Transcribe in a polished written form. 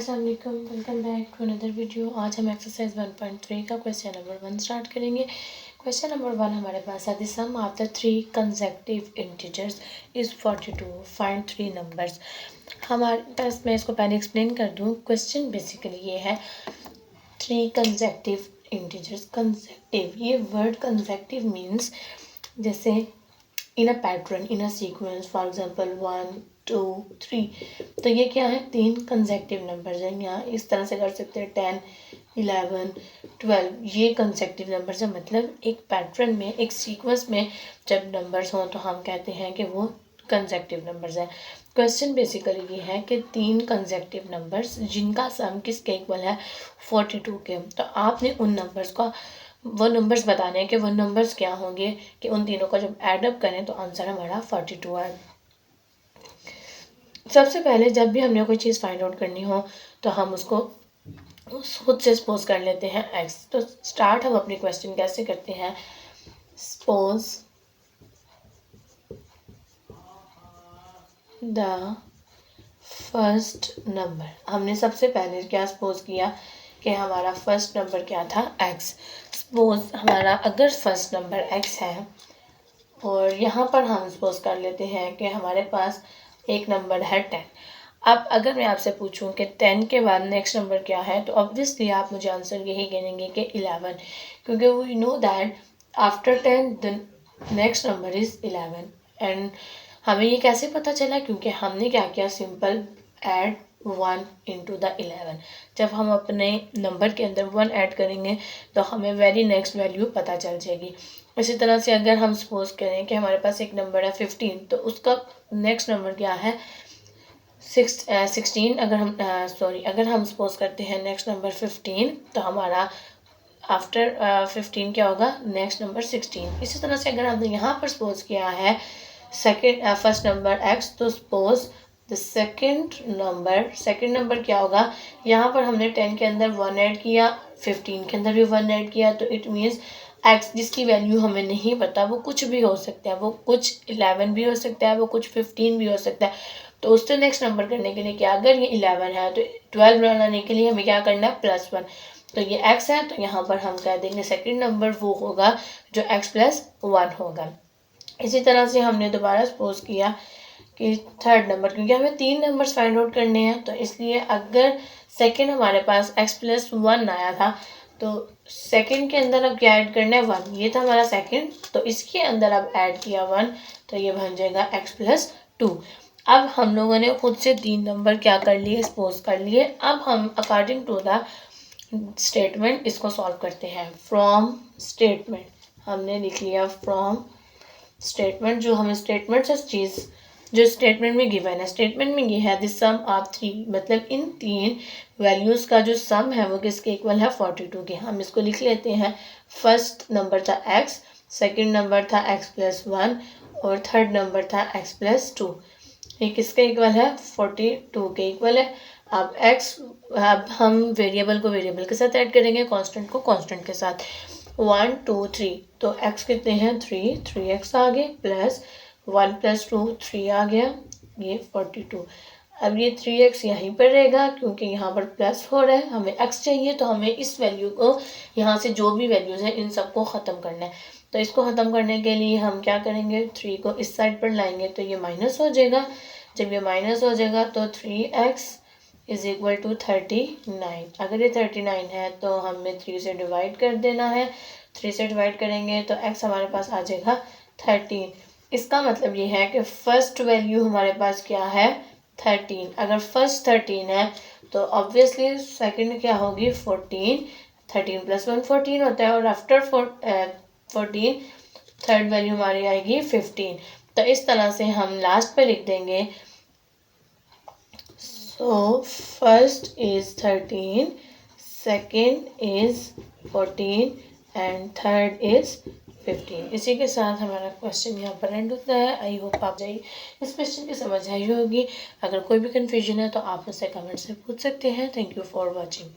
अस्सलामुअलैकुम, welcome back to another video. आज हम एक्सरसाइज 1.3 का क्वेश्चन नंबर 1 स्टार्ट करेंगे। क्वेश्चन नंबर 1 हमारे पास है, the sum after 3 consecutive integers is 42, find 3 numbers. हमारे पास, मैं इसको पहले एक्सप्लेन कर दूँ। क्वेश्चन बेसिकली ये है, 3 कंसेक्यूटिव इंटीजर्स। कंसेक्यूटिव, ये वर्ड कंसेक्यूटिव मीन्स जैसे in a pattern, in a sequence, for example 1 2 3। तो ये क्या है, 3 कंसेक्यूटिव नंबर्स हैं। यहाँ इस तरह से कर सकते हैं 10 11 12। ये कंसेक्यूटिव नंबर्स हैं, मतलब एक पैटर्न में, एक सीक्वेंस में जब नंबर्स हों तो हम कहते हैं कि वो कंसेक्यूटिव नंबर्स हैं। क्वेश्चन बेसिकली ये है कि 3 कंसेक्यूटिव नंबर्स जिनका सम किसके इक्वल है, 42 के। तो आपने उन नंबर्स का वो नंबर्स बताने हैं कि वो नंबर्स क्या होंगे, कि उन तीनों का जब एडअप करें तो आंसर हमारा 42 है। सबसे पहले जब भी हमने कोई चीज़ फाइंड आउट करनी हो तो हम उसको खुद से सपोज कर लेते हैं x। तो स्टार्ट हम अपनी क्वेश्चन कैसे करते हैं, सपोज द फर्स्ट नंबर। हमने सबसे पहले क्या सपोज किया कि हमारा फर्स्ट नंबर क्या था, x। सपोज हमारा अगर फर्स्ट नंबर x है और यहाँ पर हम सपोज कर लेते हैं कि हमारे पास एक नंबर है 10। अब अगर मैं आपसे पूछूं कि 10 के बाद नेक्स्ट नंबर क्या है, तो ऑब्वियसली आप मुझे आंसर यही गिनेंगे कि 11, क्योंकि we know that after 10 the next number is 11। एंड हमें ये कैसे पता चला, क्योंकि हमने क्या किया, सिंपल ऐड 1 इंटू द 11। जब हम अपने नंबर के अंदर 1 ऐड करेंगे तो हमें वेरी नेक्स्ट वैल्यू पता चल जाएगी। इसी तरह से अगर हम सपोज करें कि हमारे पास एक नंबर है 15, तो उसका नेक्स्ट नंबर क्या है, 16। अगर हम सपोज करते हैं नेक्स्ट नंबर 15, तो हमारा आफ्टर 15 क्या होगा, नेक्स्ट नंबर 16। इसी तरह से अगर हमने यहाँ पर सपोज किया है फर्स्ट नंबर x, तो सपोज द सेकेंड नंबर क्या होगा, यहाँ पर हमने 10 के अंदर 1 ऐड किया, 15 के अंदर भी 1 ऐड किया, तो इट मीन्स x जिसकी वैल्यू हमें नहीं पता, वो कुछ भी हो सकता है, वो कुछ 11 भी हो सकता है, वो कुछ 15 भी हो सकता है। तो उससे नेक्स्ट नंबर करने के लिए क्या, अगर ये 11 है तो 12 बनाने के लिए हमें क्या करना है, +1। तो ये x है, तो यहाँ पर हम कह देंगे सेकेंड नंबर वो होगा जो x + 1 होगा। इसी तरह से हमने दोबारा सपोज किया कि थर्ड नंबर, क्योंकि हमें 3 नंबर्स फाइंड आउट करने हैं, तो इसलिए अगर सेकेंड हमारे पास x + 1 आया था, तो सेकेंड के अंदर अब क्या ऐड करना है, 1। ये था हमारा सेकेंड, तो इसके अंदर अब ऐड किया 1, तो ये बन जाएगा x + 2। अब हम लोगों ने खुद से 3 नंबर क्या कर लिए, सपोज कर लिए। अब हम अकॉर्डिंग टू द स्टेटमेंट इसको सॉल्व करते हैं। फ्रॉम स्टेटमेंट हमने लिख लिया, फ्रॉम स्टेटमेंट, जो हमें स्टेटमेंट से चीज़ जो स्टेटमेंट में गिवन है, स्टेटमेंट में ये है द सम ऑफ 3, मतलब इन 3 वैल्यूज़ का जो सम है वो किसके इक्वल है, 42 के। हम इसको लिख लेते हैं, फर्स्ट नंबर था x, सेकंड नंबर था x + 1 और थर्ड नंबर था x + 2। ये किसके इक्वल है, 42 के इक्वल है। अब हम वेरिएबल को वेरिएबल के साथ ऐड करेंगे, कांस्टेंट को कांस्टेंट के साथ। 1 2 3, तो x कितने हैं, 3x आ गए, प्लस 1 + 2 3 आ गया, ये 42। अब ये 3x यहीं पर रहेगा, क्योंकि यहाँ पर प्लस हो रहा है, हमें x चाहिए, तो हमें इस वैल्यू को, यहाँ से जो भी वैल्यूज़ हैं इन सबको ख़त्म करना है। तो इसको ख़त्म करने के लिए हम क्या करेंगे, 3 को इस साइड पर लाएंगे तो ये माइनस हो जाएगा। जब ये माइनस हो जाएगा तो 3x = 39। अगर ये 39 है तो हमें 3 से डिवाइड कर देना है। 3 से डिवाइड करेंगे तो x हमारे पास आ जाएगा 13। इसका मतलब ये है कि फर्स्ट वैल्यू हमारे पास क्या है, 13। अगर फर्स्ट 13 है तो ऑब्वियसली सेकंड क्या होगी, 14। 13 + 1 14 होता है, और आफ्टर 14 थर्ड वैल्यू हमारी आएगी 15। तो इस तरह से हम लास्ट पे लिख देंगे, so first is 13, second is 14 and third is 15। इसी के साथ हमारा क्वेश्चन यहाँ पर एंड होता है। आई होप आप जाइए इस क्वेश्चन की समझ आई होगी। अगर कोई भी कन्फ्यूजन है तो आप मुझसे कमेंट से पूछ सकते हैं। Thank you for watching.